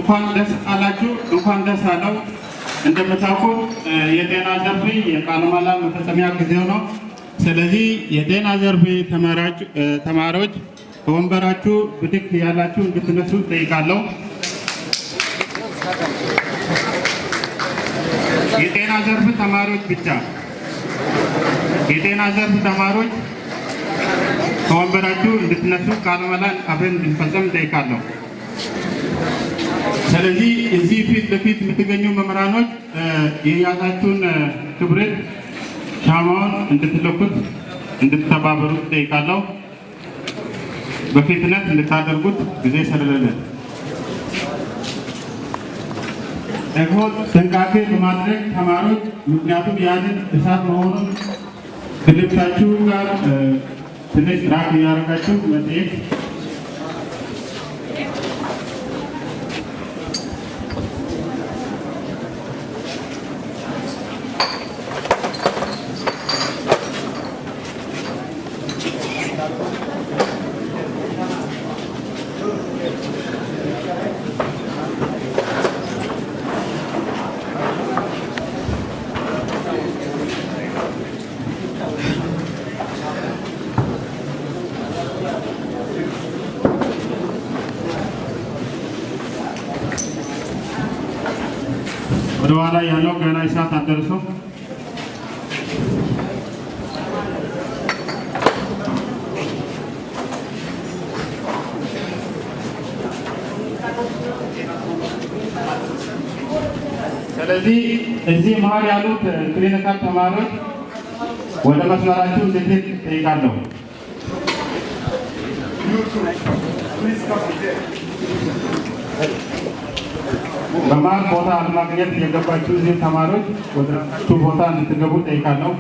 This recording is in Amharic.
እንኳን ደስ አላችሁ፣ እንኳን ደስ አለው። እንደምታውቁት የጤና ዘርፍ የቃለ መሃላ መፈጸሚያ ጊዜው ነው። ስለዚህ የጤና ዘርፍ ተማሪዎች በወንበራችሁ ብድግ ያላችሁ እንድትነሱ ጠይቃለሁ። የጤና ዘርፍ ተማሪዎች ብቻ የጤና ዘርፍ ተማሪዎች ከወንበራችሁ እንድትነሱ ቃለ መሃላ አብረን እንድንፈጽም ጠይቃለሁ። ስለዚህ እዚህ ፊት ለፊት የምትገኙ መምህራኖች የያዛችሁን ክብረት ሻማውን እንድትለኩት እንድትተባበሩት ጠይቃለሁ። በፍጥነት እንድታደርጉት ጊዜ ስለሌለን ደግሞ ጥንቃቄ በማድረግ ተማሪዎች ምክንያቱም ያንን እሳት መሆኑን ከልብሳችሁ ጋር ትንሽ ራቅ እያደረጋችሁ መጠየቅ ወደኋላ ያለው ገና እሳት አደረሰው። ስለዚህ እዚህ መሀል ያሉት ክሊኒካል ተማሪዎች ወደ መስመራችሁ እንድትሄድ ጠይቃለሁ። በመሀል ቦታ አለማግኘት የገባችሁ እዚህ ተማሪዎች ወደ ራሳችሁ ቦታ እንድትገቡ ጠይቃለሁ።